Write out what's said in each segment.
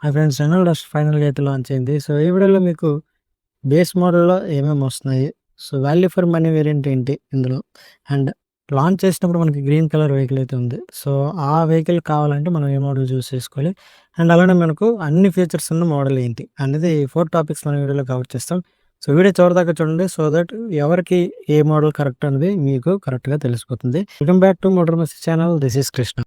Hi friends, Renault dust ఫైనల్గా అయితే launch అయింది. సో ఈ వీడియోలో మీకు బేస్ మోడల్లో ఏమేమి వస్తున్నాయి, so value for money variant ఏంటి ఇందులో, అండ్ లాంచ్ చేసినప్పుడు మనకి గ్రీన్ కలర్ వెహికల్ అయితే ఉంది. సో ఆ వెహికల్ కావాలంటే మనం ఏ మోడల్ చూస్ చేసుకోవాలి, అండ్ అలానే మనకు అన్ని ఫీచర్స్ ఉన్న మోడల్ ఏంటి అనేది 4 టాపిక్స్ మన వీడియోలో కవర్ చేస్తాం. సో వీడియో చివరిదాకా చూడండి, సో దట్ ఎవరికి ఏ మోడల్ కరెక్ట్ అనేది మీకు కరెక్ట్గా తెలిసిపోతుంది. Welcome back to motor message channel, this is Krishna.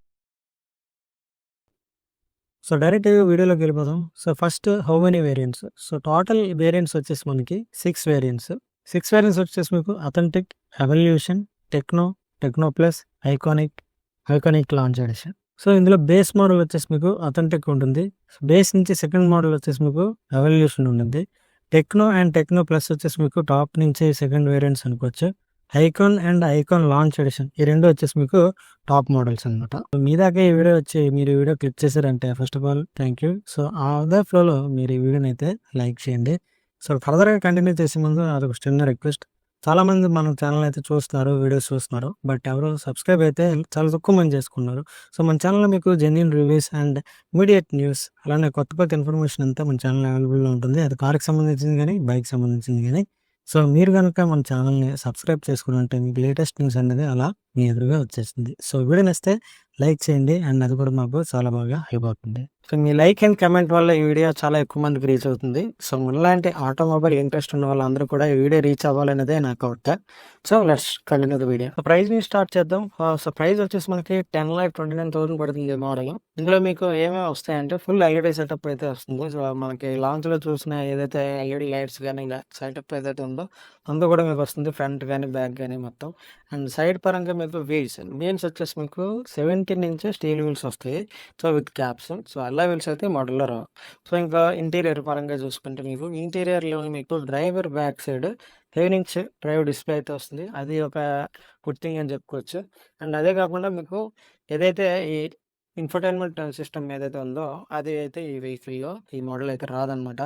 So direct వీడియోలోకి వెళ్ళిపోదాం. So first how many variants. So total variants వచ్చేసి మనకి 6 వేరియంట్స్. 6 వేరియంట్స్ వచ్చేసి మీకు authentic, evolution, techno, techno plus, iconic launch edition. So ఇందులో బేస్ మోడల్ వచ్చేసి మీకు authentic ఉంటుంది. బేస్ నుంచి సెకండ్ మోడల్ వచ్చేసి మీకు ఎవల్యూషన్ ఉంటుంది. టెక్నో అండ్ టెక్నో ప్లస్ వచ్చేసి మీకు టాప్ నుంచి సెకండ్ వేరియంట్స్ అనుకోవచ్చు. Icon and icon launch edition, ఈ రెండు వచ్చేసి మీకు టాప్ మోడల్స్ అనమాట. మీ దాకా ఈ వీడియో వచ్చి మీరు ఈ వీడియో క్లిక్ చేశారంటే first of all thank you. So అదే ఫ్లోలో మీరు ఈ వీడియోని అయితే లైక్ చేయండి. సో ఫర్దర్గా కంటిన్యూ చేసే ముందు అదొక చిన్న రిక్వెస్ట్. చాలా మంది మన ఛానల్ అయితే చూస్తున్నారు, వీడియోస్ చూస్తున్నారు, బట్ ఎవరు సబ్స్క్రైబ్ అయితే చాలా తక్కువ మంది చేసుకున్నారు. సో మన ఛానల్లో మీకు genuine reviews and immediate news, అలానే కొత్త ఇన్ఫర్మేషన్ అంతా మన ఛానల్ అవైలబుల్లో ఉంటుంది. అది కార్కి సంబంధించింది కానీ బైక్ సంబంధించింది కానీ. సో మీరు కనుక మన ఛానల్ని సబ్స్క్రైబ్ చేసుకున్నట్టే మీకు లేటెస్ట్ న్యూస్ అనేది అలా మీ ఎదురుగా వచ్చేస్తుంది. సో వీడియో నచ్చితే లైక్ చేయండి, అండ్ అది కూడా మాకు చాలా బాగా హెల్ప్ అవుతుంది. So me like and comment వల్ల ఈ వీడియో చాలా ఎక్కువ మందికి రీచ్ అవుతుంది. సో మనలాంటి ఆటోమొబైల్ ఇంట్రెస్ట్ ఉన్న వాళ్ళందరూ కూడా ఈ వీడియో రీచ్ అవ్వాలనేదే నాకు అవుతా. So let's continue the video. So price ని స్టార్ట్ చేద్దాం. సో ప్రైస్ వచ్చేసి మనకి 10,29,000 పడుతుంది మోడల్. ఇందులో మీకు ఏమేమి వస్తాయంటే ఫుల్ ఎల్ఈడి సెటప్ అయితే వస్తుంది. సో మనకి లాంచ్ లో చూసిన ఏదైతే ఎల్ఈడి లైట్స్ కానీ ఇలా సెటప్ ఏదైతే ఉందో అంతా కూడా మీకు వస్తుంది, ఫ్రంట్ కానీ బ్యాక్ కానీ మొత్తం. అండ్ సైడ్ పరంగా మీకు వీల్స్ వచ్చేసి మీకు 17 ఇంచ్ స్టీల్ వీల్స్ వస్తాయి. So with caps. సో అలా వీల్స్ అయితే మోడల్లో రావు. సో ఇంకా ఇంటీరియర్ పరంగా చూసుకుంటే మీకు ఇంటీరియర్లో మీకు driver back side 7 inch drive display అయితే వస్తుంది. అది ఒక గుడ్ థింగ్ అని చెప్పుకోవచ్చు. అండ్ అదే కాకుండా మీకు ఏదైతే ఈ ఇన్ఫర్టైన్మెంట్ సిస్టమ్ ఏదైతే ఉందో అది అయితే ఈ వెహికల్లో ఈ మోడల్ అయితే రాదనమాట.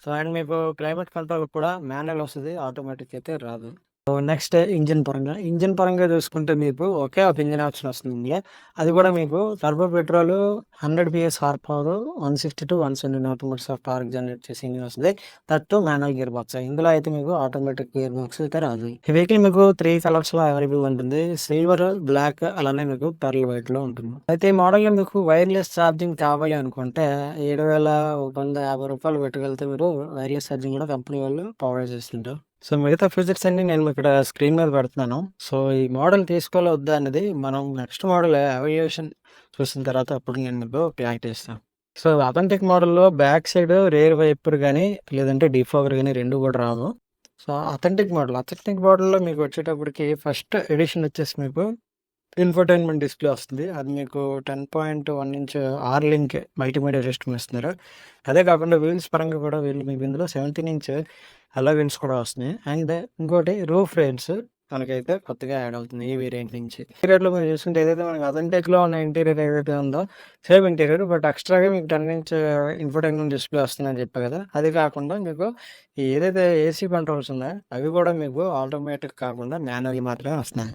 సో అండ్ మీకు క్లైమేట్ కంట్రోల్ కూడా మాన్యువల్ వస్తుంది, ఆటోమేటిక్ అయితే రాదు. సో నెక్స్ట్ ఇంజిన్ పరంగా చూసుకుంటే మీకు ఒకే ఒక ఇంజిన్ ఆప్షన్ వస్తుంది. అది కూడా మీకు turbo petrol 100 PS horse power 160 to 170 Nm of torque generate చేసి ఇంజిన్ వస్తుంది. That manual gear box. ఇందులో అయితే మీకు ఆటోమేటిక్ గేర్ బాక్స్ అయితే రాదు. ఈ వెహికల్ మీకు 3 కలర్స్ లో అవైలబుల్ ఉంటుంది, సిల్వర్, బ్లాక్, అలానే మీకు పర్ల్ వైట్ లో ఉంటుంది. అయితే ఈ మోడల్ లో మీకు వైర్లెస్ ఛార్జింగ్ కావాలి అనుకుంటే 7,150 రూపాయలు పెట్టగలిగితే మీరు వైర్లెస్ ఛార్జింగ్ కూడా కంపెనీ వాళ్ళు ప్రొవైడ్ చేస్తుంటారు. సో మిగతా ఫీచర్స్ అన్ని నేను ఇక్కడ స్క్రీన్ మీద పెడుతున్నాను. సో ఈ మోడల్ తీసుకోవాలా వద్దా అనేది మనం నెక్స్ట్ మోడల్ ఎవల్యూషన్ చూసిన తర్వాత అప్పుడు నేను మీకు క్లారిటీ ఇస్తాను. సో అథెంటిక్ మోడల్లో బ్యాక్ సైడ్ రేర్ వైపర్ కానీ లేదంటే డిఫాగర్ కానీ రెండు కూడా రావు. సో అథెంటిక్ మోడల్లో మీకు వచ్చేటప్పటికి ఫస్ట్ ఎడిషన్ వచ్చేసి మీకు ఇన్ఫర్టైన్మెంట్ డిస్ప్లే వస్తుంది. అది మీకు 10.1 ఇంచ్ R-Link మల్టీమీడియా సిస్టమ్ ఇస్తున్నారు. అదే కాకుండా వీల్స్ పరంగా కూడా వీళ్ళు మీకు ఇందులో 17 ఇంచ్ అలా వీల్స్ కూడా వస్తున్నాయి. అండ్ ఇంకోటి రూఫ్ రేన్స్ మనకైతే కొత్తగా యాడ్ అవుతుంది ఈ వేరియంట్ నుంచి. ఇంటీరియర్లో మీరు చూసుకుంటే ఏదైతే మనకి అథెంటిక్లో ఉన్న ఇంటీరియర్ ఏదైతే ఉందో సేమ్ ఇంటీరియర్, బట్ ఎక్స్ట్రాగా మీకు 10 ఇంచ్ ఇన్ఫర్టైన్మెంట్ డిస్ప్లే వస్తుందని చెప్పాను కదా. అది కాకుండా మీకు ఏదైతే ఏసీ కంట్రోల్స్ ఉన్నాయో అవి కూడా మీకు ఆటోమేటిక్ కాకుండా మాన్యువల్ మాత్రమే వస్తున్నాయి.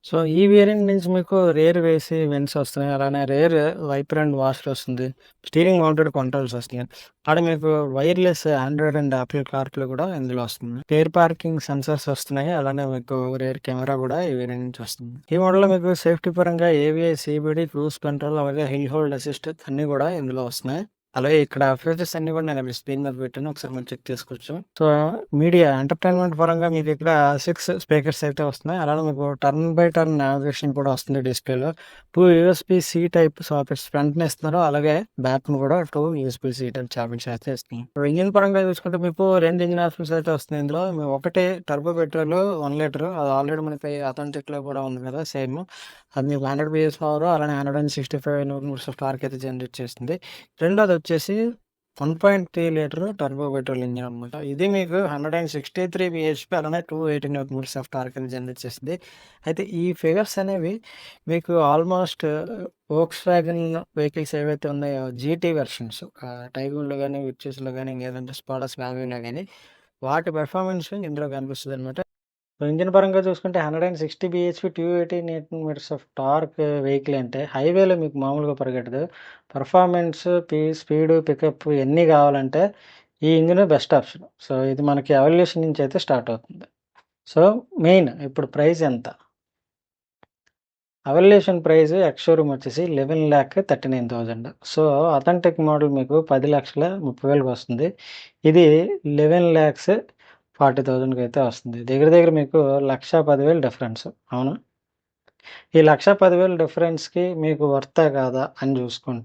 సో ఈ వేరియంట్ నుంచి మీకు రేర్ వేసి వెన్స్ వస్తున్నాయి, అలానే రేర్ వైపర్ అండ్ వాషర్ వస్తుంది, స్టీరింగ్ మౌంటెడ్ కంట్రోల్స్ వస్తున్నాయి. అక్కడ మీకు wireless Android and Apple CarPlay కూడా ఇందులో వస్తుంది. రేర్ పార్కింగ్ సెన్సర్స్ వస్తున్నాయి, అలానే మీకు రేర్ కెమెరా కూడా ఈ వేరియంట్ నుంచి వస్తుంది. ఈ మోడల్లో మీకు సేఫ్టీ పరంగా ఏవిఐ, సిబిడి, క్రూజ్ కంట్రోల్, అలాగే హిల్ హోల్డ్ అసిస్ట్ అన్ని కూడా ఇందులో వస్తున్నాయి. అలాగే ఇక్కడ ఫీచర్స్ అన్ని కూడా నేను స్క్రీన్ మీద పెట్టాను, ఒకసారి మనం చెక్ చేసుకోవచ్చు. సో మీడియా ఎంటర్టైన్మెంట్ పరంగా మీకు ఇక్కడ 6 స్పీకర్స్ అయితే వస్తున్నాయి. అలానే మీకు టర్న్ బై టర్న్ నావిగేషన్ కూడా వస్తుంది డిస్ప్లేలో. 2 USB-C టైప్ సాకెట్స్ ఫ్రంట్ ని ఇస్తున్నారు, అలాగే బ్యాక్ ను కూడా 2 USB-C టైప్ చార్జింగ్ అయితే ఇస్తున్నారు. ఇంజిన్ పరంగా చూసుకుంటే మీకు 2 ఇంజిన్ ఆప్షన్స్ అయితే వస్తున్నాయి. ఇందులో ఒకటి టర్బో పెట్రోల్ 1 లీటర్, అది ఆల్రెడీ మనకి అథెంటిక్ లో కూడా ఉంది కదా సేమ్. అది మీకు 100 PS పవర్, అలానే 165 Nm ఆఫ్ టార్క్ అయితే జనరేట్ చేస్తుంది. రెండోది వచ్చేసి 1.3 లీటర్ టర్బో పెట్రోల్ ఇంజిన్ అనమాట. ఇది మీకు 163 bhp, అలానే 280 Nm ఆఫ్ టార్క్ అని జనరేట్ చేస్తుంది. అయితే ఈ ఫిగర్స్ అనేవి మీకు ఆల్మోస్ట్ వోక్స్ వ్యాగన్ వెహికల్స్ ఏవైతే ఉన్నాయో జీటీ వెర్షన్స్, టైగూన్లో కానీ, విర్చస్లో కానీ, లేదంటే స్పాడస్ వ్యాగన్లో కానీ వాటి పెర్ఫార్మెన్స్ ఇందులో కనిపిస్తుంది అనమాట. సో, ఇంజిన్ పరంగా చూసుకుంటే 160 BHP 280 newton metres of torque vehicle అంటే హైవేలో మీకు మామూలుగా పరిగెట్టదు. పర్ఫార్మెన్స్, స్పీడు, పికప్ ఇయన్నీ కావాలంటే ఈ ఇంజిన్ బెస్ట్ ఆప్షన్. సో, ఇది మనకి ఎవల్యూషన్ నుంచి అయితే స్టార్ట్ అవుతుంది. సో, మెయిన్ ఇప్పుడు ప్రైస్ ఎంత? అవల్యూషన్ ప్రైస్ ఎక్స్ షోరూమ్ వచ్చేసి 11,39,000. సో, అథెంటిక్ మోడల్ మీకు 10,30,000కి వస్తుంది. ఇది 11,40,000కి అయితే వస్తుంది. దగ్గర దగ్గర మీకు 1,10,000 డిఫరెన్స్. అవునా? ఈ 1,10,000 డిఫరెన్స్‌కి మీకు వర్తా కాదా అని చూసుకోండి.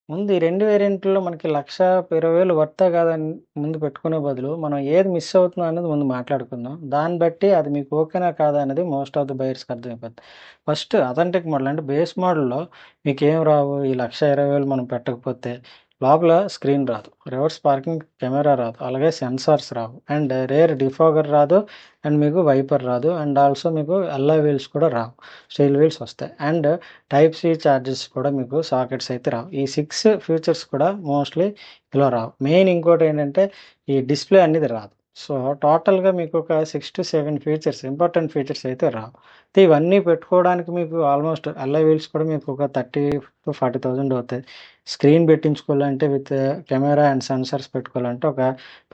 ముందు ఈ 2 వేరియంట్‌ల్లో మనకి 1,20,000 వర్తా కాదా అని ముందు పెట్టుకునే బదులు, మనం ఏది మిస్ అవుతున్నాం అనేది ముందు మాట్లాడుకుందాం. దాన్ని బట్టి అది మీకు ఓకేనా కాదా అనేది మోస్ట్ ఆఫ్ ది బయర్స్‌కి అర్థమైపోద్ది. ఫస్ట్ అథెంటిక్ మోడల్ అంటే బేస్ మోడల్‌లో మీకేం రావు. ఈ 1,20,000 మనం పెట్టకపోతే లోపల స్క్రీన్ రాదు. రివర్స్ పార్కింగ్ కెమెరా రాదు. అలాగే sensors Rao. And rare defogger రాదు. అండ్ మీకు వైపర్ రాదు. అండ్ ఆల్సో మీకు అల్లాయ్ వీల్స్ కూడా రావు. స్టీల్ వీల్స్ వస్తాయి. అండ్ టైప్ సి చార్జెస్ కూడా మీకు సాకెట్స్ అయితే రావు. ఈ 6 ఫీచర్స్ కూడా మోస్ట్‌లీ ఇలా రావు. మెయిన్ ఇంకోటేంటంటే ఈ డిస్‌ప్లే అనేది రాదు. సో, టోటల్‌గా మీకు ఒక 6-7 ఫీచర్స్ ఇంపార్టెంట్ ఫీచర్స్ అయితే రావు. అయితే ఇవన్నీ పెట్టుకోవడానికి మీకు ఆల్మోస్ట్ అల్లాయ్ వీల్స్ కూడా మీకు ఒక 30,000-40,000 అవుతాయి. స్క్రీన్ పెట్టించుకోవాలంటే విత్ కెమెరా అండ్ సెన్సార్స్ పెట్టుకోవాలంటే ఒక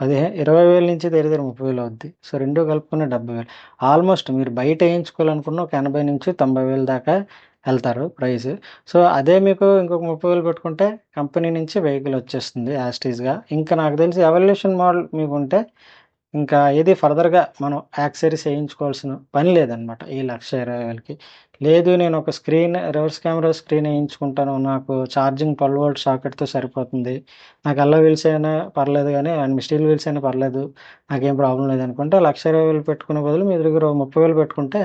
20,000 నుంచి దగ్గర దగ్గర 30,000 అవుద్ది. సో, 2 కలుపుకున్న 70,000. ఆల్మోస్ట్ మీరు బయట ఏయించుకోవాలనుకున్న ఒక 80,000-90,000 దాకా ఎళ్తారు ప్రైస్. సో, అదే మీకు ఇంకొక 30,000 పెట్టుకుంటే కంపెనీ నుంచి వెహికల్ వచ్చేస్తుంది యాజ్ ఇట్ ఈస్‌గా. ఇంకా నాకు తెలిసి ఎవల్యూషన్ మోడల్ మీకుంటే ఇంకా ఏది ఫర్దర్‌గా మనం యాక్సెసరీస్ ఏయించుకోవాల్సిన పని లేదనమాట ఈ 1,20,000కి. లేదు నేను ఒక స్క్రీన్ రివర్స్ కెమెరా స్క్రీన్ ఏయించుకుంటాను. నాకు ఛార్జింగ్ 12 వోల్ట్ సాకెట్‌తో సరిపోతుంది. నాకు అల్లాయ్ వీల్స్ అయినా పర్లేదు గానీ అండ్ స్టీల్ వీల్స్ అయినా పర్లేదు. నాకేం ప్రాబ్లమ్ లేదనుకుంటే 1,20,000 పెట్టుకునే బదులు మీ దగ్గర ఓ 30,000 పెట్టుకుంటే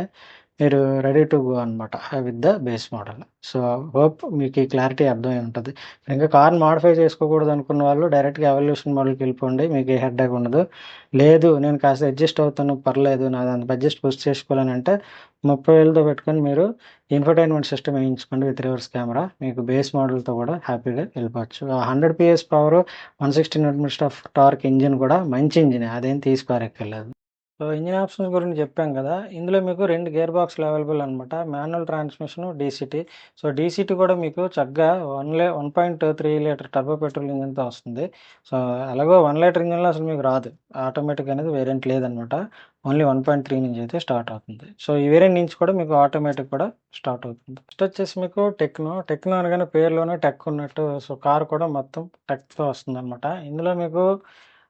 మీరు రెడీ టు గో అనమాట with the base model. So, hope మీకు ఈ క్లారిటీ అర్థమై ఉంటది. ఇంకా కార్‌ని మోడిఫై చేసుకోకూడదు అనుకున్న వాళ్ళు డైరెక్ట్‌గా ఎవల్యూషన్ మోడల్‌కెళ్ళిపోండి. మీకు ఏ హెడ్‌ఏక్ ఉండదు. లేదు నేను కాస్త అడ్జస్ట్ అవుతాను పర్లేదు నాదంత బడ్జెట్ పుష్ చేసుకోవాలనంటే 30,000తో పెట్టుకొని మీరు ఇన్ఫోటైన్మెంట్ సిస్టమ్ ఏయించుకోండి విత్ రివర్స్ కెమెరా. మీకు బేస్ మోడల్‌తో కూడా హ్యాపీగా వెళ్ళిపోవచ్చు. ఆ 100 PS power 160 newton metres of torque engine కూడా మంచి ఇంజినే. అదేం తీసి పారేయక్కర్లేదు. సో, ఇంజిన్ ఆప్షన్స్ గురించి చెప్పాం కదా! ఇందులో మీకు 2 గేర్ బాక్స్‌లు అవైలబుల్ అనమాట. Manual transmission, DCT. So, DCT కూడా మీకు చక్కగా 1.3 లీటర్ టర్బో పెట్రోల్ ఇంజిన్‌తో వస్తుంది. సో, ఎలాగో 1 లీటర్ ఇంజిన్‌లో అసలు మీకు రాదు. ఆటోమేటిక్ అనేది వేరియంట్ లేదనమాట. ఓన్లీ 1.3 నుంచి అయితే స్టార్ట్ అవుతుంది. సో, ఈ వేరియంట్ నుంచి కూడా మీకు ఆటోమేటిక్ కూడా స్టార్ట్ అవుతుంది. నెక్స్ట్ వచ్చేసి మీకు టెక్నో. టెక్నో అనగానే పేరులోనే టెక్ ఉన్నట్టు సో, కార్ కూడా మొత్తం టెక్‌తో వస్తుందనమాట. ఇందులో మీకు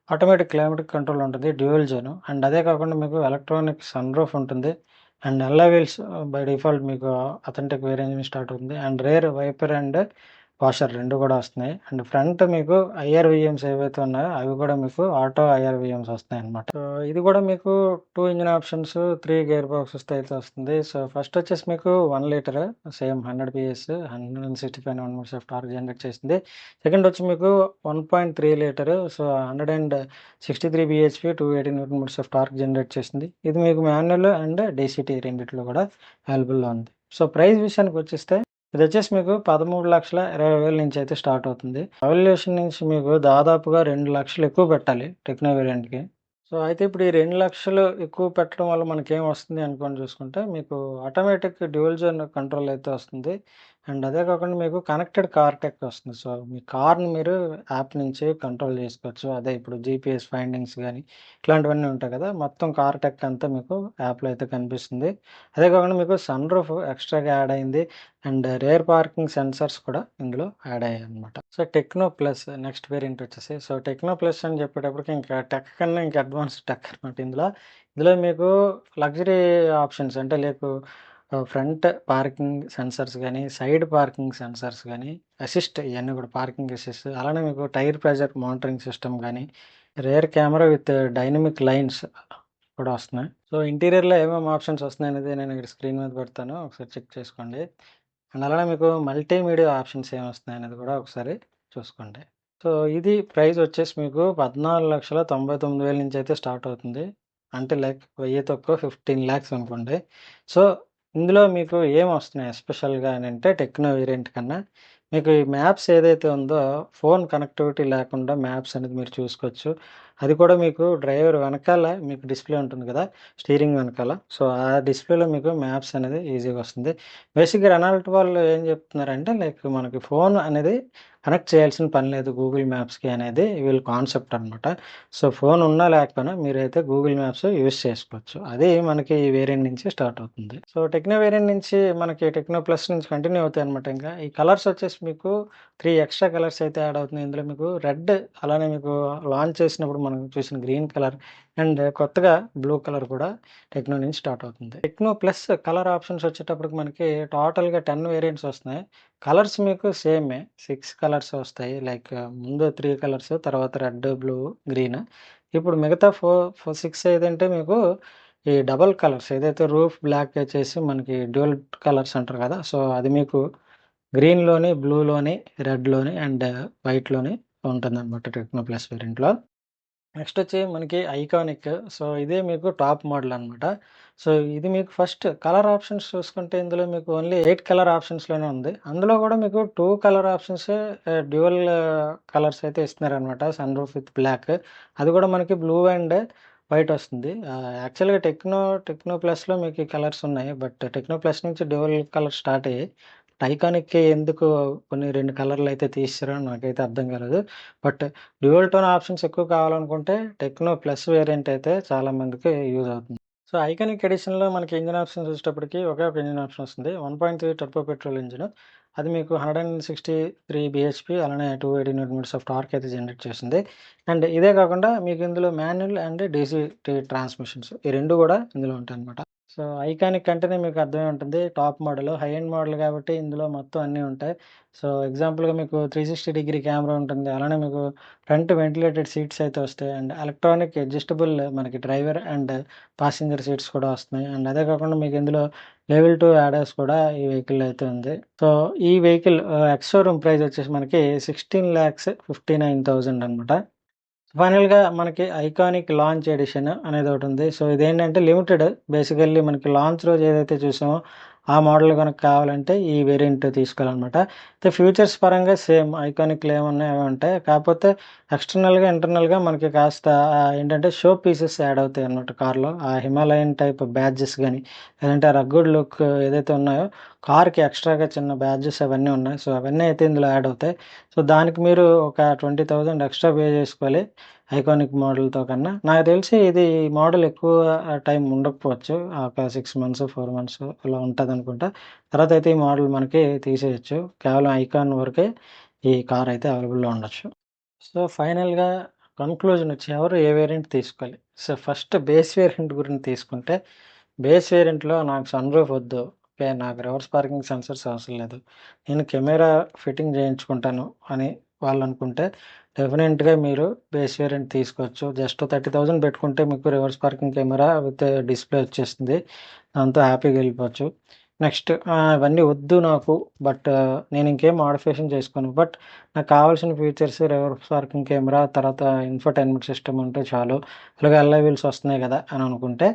ఆటోమేటిక్ క్లైమేటిక్ కంట్రోల్ ఉంటుంది. డ్యూయల్ జోన్ అండ్ అదే కాకుండా మీకు ఎలక్ట్రానిక్ సన్ రూఫ్ ఉంటుంది. And alloy wheels by default మీకు అథెంటిక్ వేరియంట్ నుంచి స్టార్ట్ అవుతుంది. And rear wiper and washer 2 కూడా వస్తున్నాయి. అండ్ ఫ్రంట్ మీకు ఐఆర్‌వీఎమ్స్ ఏవైతే ఉన్నాయో అవి కూడా మీకు ఆటో ఐఆర్‌వీఎమ్స్ వస్తాయన్నమాట. సో, ఇది కూడా మీకు 2 ఇంజిన్ ఆప్షన్స్, 3 గేర్ బాక్సెస్‌తో అయితే వస్తుంది. సో, ఫస్ట్ వచ్చేసి మీకు 1 litre same 100 PS 165 newton of torque generate చేస్తుంది. సెకండ్ వచ్చి మీకు 1.3 litre so, 163 BHP 280 newton metres of torque generate చేస్తుంది. ఇది మీకు మాన్యువల్ అండ్ డీసీటీ రెండిట్లో కూడా అవైలబుల్‌లో ఉంది. సో, ప్రైస్ విషయానికి వచ్చేస్తే ఇదొచ్చేసి మీకు 13,20,000 నుంచి అయితే స్టార్ట్ అవుతుంది. ఎవల్యూషన్ నుంచి మీకు దాదాపుగా 2,00,000 ఎక్కువ పెట్టాలి టెక్నో వేరియంట్‌కి. సో, అయితే ఇప్పుడు ఈ 2,00,000 ఎక్కువ పెట్టడం వల్ల మనకేం వస్తుంది అనుకోని చూసుకుంటే, మీకు ఆటోమేటిక్ డ్యూయల్ జోన్ కంట్రోల్ అయితే వస్తుంది. అండ్ అదే కాకుండా మీకు కనెక్టెడ్ కార్ టెక్ వస్తుంది. సో, మీ కార్‌ని మీరు యాప్ నుంచి కంట్రోల్ చేసుకోవచ్చు. అదే ఇప్పుడు జీపీఎస్ ఫైండింగ్స్ గానీ, ఇట్లాంటివన్నీ ఉంటాయి కదా! మొత్తం కార్ టెక్ అంతా మీకు యాప్‌లో అయితే కనిపిస్తుంది. అదే కాకుండా మీకు సన్ రూఫ్ ఎక్స్‌ట్రాగా యాడ్ అయింది. అండ్ రేర్ పార్కింగ్ సెన్సార్స్ కూడా ఇందులో యాడ్ అయ్యాయన్నమాట. So, techno plus next variant వచ్చేసి సో, టెక్నో ప్లస్ అని చెప్పేటప్పటికి ఇంకా టెక్ కన్నా ఇంకా అడ్వాన్స్డ్ టెక్ అనమాట ఇందులో. ఇందులో మీకు లగ్జరీ ఆప్షన్స్ అంటే ఫ్రంట్ పార్కింగ్ సెన్సార్స్ గానీ, సైడ్ పార్కింగ్ సెన్సార్స్ గానీ, అసిస్ట్ ఇయన్నీ కూడా పార్కింగ్ అసిస్ట్ అలానే మీకు టైర్ ప్రెషర్ మానిటరింగ్ సిస్టమ్ గానీ, rear camera with dynamic lines కూడా వస్తున్నాయి. సో, ఇంటీరియర్‌లో ఏమేమి ఆప్షన్స్ వస్తున్నాయనేది నేను ఇక్కడ స్క్రీన్ మీద పెడతాను. ఒకసారి చెక్ చేసుకోండి. అండ్ అలానే మీకు మల్టీమీడియా ఆప్షన్స్ ఏమొస్తున్నాయనేది కూడా ఒకసారి చూసుకోండి. సో, ఇది ప్రైస్ వచ్చేసి మీకు 14,99,000 నుంచి అయితే స్టార్ట్ అవుతుంది. అంటే లైక్ 1000 తక్కువ 15,00,000 అనుకోండి. సో, ఇందులో మీకు ఏమొస్తున్నాయి ఎస్పెషల్‌గా అనంటే టెక్నో వేరియంట్ కన్నా మీకు ఈ మ్యాప్స్ ఏదైతే ఉందో ఫోన్ కనెక్టివిటీ లేకుండా మ్యాప్స్ అనేది మీరు చూసుకోవచ్చు. అది కూడా మీకు డ్రైవర్ వెనకాల మీకు డిస్‌ప్లే ఉంటుంది కదా! స్టీరింగ్ వెనకాల. సో, ఆ డిస్‌ప్లేలో మీకు మ్యాప్స్ అనేది ఈజీగా వస్తుంది. బేసిక్‌గా రెనాల్ట్ వాళ్ళు ఏం చెప్తున్నారంటే లైక్ మనకి ఫోన్ అనేది కనెక్ట్ చేయాల్సిన పని లేదు గూగుల్ మ్యాప్స్‌కి అనేది వీళ్ళ కాన్సెప్ట్ అనమాట. సో, ఫోన్ ఉన్నా లేకపోయినా మీరైతే గూగుల్ మ్యాప్స్ యూజ్ చేసుకోవచ్చు. అది మనకి ఈ వేరియంట్ నుంచి స్టార్ట్ అవుతుంది. సో, టెక్నో వేరియంట్ నుంచి మనకి టెక్నో ప్లస్ నుంచి కంటిన్యూ అవుతాయన్నమాట ఇంకా. ఈ కలర్స్ వచ్చేసి మీకు 3 ఎక్స్‌ట్రా కలర్స్ అయితే యాడ్ అవుతున్నాయి. ఇందులో మీకు రెడ్ అలానే మీకు లాంచ్ చేసినప్పుడు మనం చూసిన గ్రీన్ కలర్ అండ్ కొత్తగా బ్లూ కలర్ కూడా టెక్నో నుంచి స్టార్ట్ అవుతుంది. టెక్నో ప్లస్ కలర్ ఆప్షన్స్ వచ్చేటప్పటికి మనకి టోటల్‌గా 10 వేరియంట్స్ వస్తున్నాయి. కలర్స్ మీకు సేమే 6 కలర్స్ వస్తాయి. లైక్ ముందు 3 కలర్స్ తర్వాత రెడ్, బ్లూ, గ్రీన్. ఇప్పుడు మిగతా 6 ఏదంటే మీకు ఈ డబుల్ కలర్స్ ఏదైతే రూఫ్ బ్లాక్ వచ్చేసి మనకి డ్యూయల్ కలర్స్ అంటారు కదా! సో, అది మీకు గ్రీన్‌లోని, బ్లూలోని, రెడ్‌లోని అండ్ వైట్‌లోని ఉంటుందన్నమాట టెక్నో ప్లస్ వేరియంట్‌లో. నెక్స్ట్ వచ్చి మనకి ఐకానిక్. సో, ఇదే మీకు టాప్ మోడల్ అనమాట. సో, ఇది మీకు ఫస్ట్ కలర్ ఆప్షన్స్ చూసుకుంటే ఇందులో మీకు ఓన్లీ 8 కలర్ ఆప్షన్స్‌లోనే ఉంది. అందులో కూడా మీకు 2 కలర్ ఆప్షన్సే డ్యూయల్ కలర్స్ అయితే ఇస్తున్నారనమాట. Sun roof with black. అది కూడా మనకి బ్లూ అండ్ వైట్ వస్తుంది. యాక్చువల్‌గా టెక్నో ప్లస్‌లో మీకు ఈ కలర్స్ ఉన్నాయి. బట్ టెక్నో ప్లస్ నుంచి డ్యూయల్ కలర్ స్టార్ట్ అయ్యాయి. ఐకానిక్‌కి ఎందుకు కొన్ని 2 కలర్‌లు అయితే తీసేసారో నాకైతే అర్థం కాలేదు. బట్ డ్యూయల్ టోన్ ఆప్షన్స్ ఎక్కువ కావాలనుకుంటే టెక్నో ప్లస్ వేరియంట్ అయితే చాలా మందికి యూజ్ అవుతుంది. సో, ఐకానిక్ ఎడిషన్‌లో మనకి ఇంజిన్ ఆప్షన్ చూసేటప్పటికి ఒకే ఒక ఇంజిన్ ఆప్షన్ వస్తుంది. 1.3 టర్బో పెట్రోల్ ఇంజిన్. అది మీకు 163 బీహెచ్‌పీ అలానే 280 న్యూటన్ మీటర్స్ ఆఫ్ టార్క్ అయితే జనరేట్ చేస్తుంది. అండ్ ఇదే కాకుండా మీకు ఇందులో మాన్యువల్ అండ్ డీసీ ట్రాన్స్‌మిషన్స్ ఈ 2 కూడా ఇందులో ఉంటాయన్నమాట. సో, ఐకానిక్ అంటేనే మీకు అర్థమై ఉంటుంది. Top model, high end model కాబట్టి ఇందులో మొత్తం అన్నీ ఉంటాయి. సో, ఎగ్జాంపుల్‌గా మీకు 360 డిగ్రీ కెమెరా ఉంటుంది. అలానే మీకు ఫ్రంట్ వెంటిలేటెడ్ సీట్స్ అయితే వస్తాయి. అండ్ ఎలక్ట్రానిక్ అడ్జస్టబుల్ మనకి డ్రైవర్ అండ్ పాసెంజర్ సీట్స్ కూడా వస్తున్నాయి. అండ్ అదే కాకుండా మీకు ఇందులో లెవెల్ 2 యాడాస్ కూడా ఈ వెహికల్‌లో అయితే ఉంది. సో, ఈ వెహికల్ ఎక్స్ షోరూమ్ ప్రైస్ వచ్చేసి మనకి 16,59,000 అనమాట. ఫైనల్‌గా మనకి ఐకానిక్ లాంచ్ ఎడిషన్ అనేది ఒకటుంది. సో, ఇదేంటంటే లిమిటెడ్. బేసికల్లీ మనకి లాంచ్ రోజు ఏదైతే చూసామో, ఆ మోడల్ గనక కావాలంటే ఈ వేరియంట్ తీసుకోవాలనమాట. అయితే ఫీచర్స్ పరంగా సేమ్ ఐకానిక్‌లో ఏమున్నాయో అవే ఉంటాయి. కాకపోతే ఎక్స్టర్నల్‌గా, ఇంటర్నల్‌గా మనకి కాస్త ఏంటంటే షో పీసెస్ యాడ్ అవుతాయన్నమాట కార్‌లో. ఆ హిమాలయన్ టైప్ బ్యాడ్జెస్ గాని, లేదంటే రగ్గుడ్ లుక్ ఏదైతే ఉన్నాయో, కార్‌కి ఎక్స్‌ట్రాగా చిన్న బ్యాడ్జెస్ అవన్నీ ఉన్నాయి. సో, అవన్నీ అయితే ఇందులో యాడ్ అవుతాయి. సో, దానికి మీరు ఒక 20,000 ఎక్స్‌ట్రా పే చేసుకోవాలి. ఐకానిక్ మోడల్‌తో కన్నా. నాకు తెలిసి ఇది మోడల్ ఎక్కువ టైం ఉండకపోవచ్చు. ఒక 6 మంత్స్, 4 మంత్స్ అలా ఉంటదనుకుంటా. తర్వాత అయితే ఈ మోడల్ మనకి తీసేయొచ్చు. కేవలం ఐకాన్ వరకే ఈ కార్ అయితే అవైలబుల్‌లో ఉండొచ్చు. సో, ఫైనల్‌గా కన్క్లూజన్ వచ్చి ఎవరు ఏ వేరియంట్ తీసుకోవాలి. సో, ఫస్ట్ బేస్ వేరియంట్ గురించి తీసుకుంటే, బేస్ వేరియంట్‌లో నాకు సన్ రూఫ్ వద్దు. ఓకే. నాకు రివర్స్ పార్కింగ్ సెన్సర్స్ అవసరం లేదు. నేను కెమెరా ఫిట్టింగ్ చేయించుకుంటాను అని వాళ్ళనుకుంటే, డెఫినెట్‌గా మీరు బేస్ వేరియంట్ తీసుకోవచ్చు. జస్ట్ 30,000 పెట్టుకుంటే మీకు reverse parking camera with display వచ్చేస్తుంది. దాంతో హ్యాపీగా వెళ్ళిపోవచ్చు. నెక్స్ట్ ఇవన్నీ వద్దు నాకు. బట్ నేను ఇంకేం మోడిఫికేషన్ చేసుకోను. బట్ నాకు కావాల్సిన ఫీచర్స్ రివర్స్ పార్కింగ్ కెమెరా, తర్వాత ఇన్ఫోటైన్మెంట్ సిస్టమ్ ఉంటే చాలు. అలాగే అల్లాయ్ వీల్స్ వస్తున్నాయి కదా! అని అనుకుంటే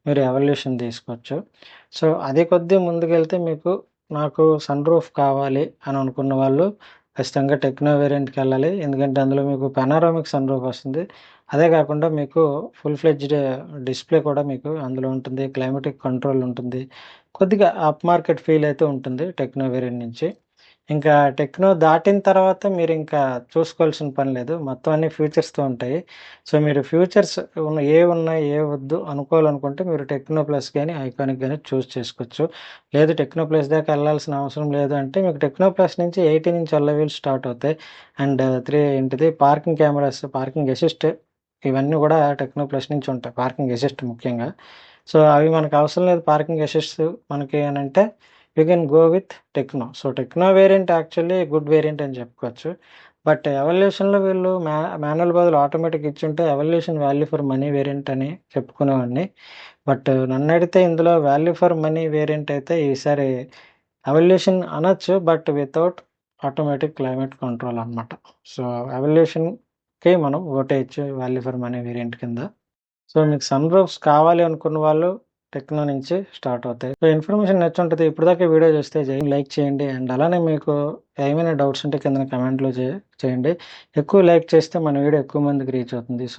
మీరు ఎవల్యూషన్ తీసుకోవచ్చు. సో, అదే కొద్దీ ముందుకెళ్తే మీకు నాకు సన్ రూఫ్ కావాలి అని అనుకున్న వాళ్ళు ఖచ్చితంగా టెక్నో వేరియంట్‌కెళ్ళాలి. ఎందుకంటే అందులో మీకు పానోరామిక్ సన్ రూఫ్ వస్తుంది. అదే కాకుండా మీకు ఫుల్ ఫ్లెడ్జ్డ్ డిస్‌ప్లే కూడా మీకు అందులో ఉంటుంది. క్లైమాటిక్ కంట్రోల్ ఉంటుంది. కొద్దిగా అప్ మార్కెట్ ఫీల్ అయితే ఉంటుంది టెక్నో వేరియంట్ నుంచి. ఇంకా టెక్నో దాటిన తర్వాత మీరింకా చూసుకోవాల్సిన పని లేదు. మొత్తం అన్ని ఫ్యూచర్స్‌తో ఉంటాయి. సో, మీరు ఫ్యూచర్స్ ఏవున్నాయి, ఏవి వద్దు అనుకోవాలనుకుంటే మీరు టెక్నో ప్లస్ గాని, ఐకానిక్ గాని చూజ్ చేసుకోవచ్చు. లేదు టెక్నో ప్లస్ దాకా ఎళ్ళాల్సిన అవసరం లేదు అంటే మీకు టెక్నో ప్లస్ నుంచి 18 ఇంచ్ అల్లాయ్ వీల్స్ స్టార్ట్ అవుతాయి. And parking cameras, parking assist ఇవన్నీ కూడా టెక్నో ప్లస్ నుంచి ఉంటాయి. పార్కింగ్ అసిస్ట్ ముఖ్యంగా. సో, అవి మనకు అవసరం లేదు పార్కింగ్ అసిస్ట్ మనకి అనంటే you can go with techno. So, techno variant actually good variant అని చెప్పుకోవచ్చు. బట్ ఎవల్యూషన్‌లో వీళ్ళు మాన్యువల్ బదులు ఆటోమేటిక్ ఇచ్చుంటే evolution value for money variant అని చెప్పుకునేవాడిని. బట్ నన్నడిగితే ఇందులో వాల్యూ ఫర్ మనీ వేరియంట్ అయితే ఈసారి ఎవల్యూషన్ అనొచ్చు. But without automatic climate control అనమాట. సో, ఎవల్యూషన్‌కి మనం ఓటేయొచ్చు వాల్యూ ఫర్ మనీ వేరియంట్ కింద. సో, మీకు సన్ రూఫ్స్ కావాలి అనుకున్న వాళ్ళు టెక్నో నుంచి స్టార్ట్ అవుతాయి. సో ఇన్ఫర్మేషన్ నచ్చుంటది. ఇప్పటిదాకా వీడియో చూస్తే లైక్ చేయండి. అండ్ అలానే మీకు ఏమైనా డౌట్స్ ఉంటే కింద కామెంట్‌లో చేయండి. ఎక్కువ లైక్ చేస్తే మన వీడియో ఎక్కువ మందికి రీచ్ అవుతుంది. సో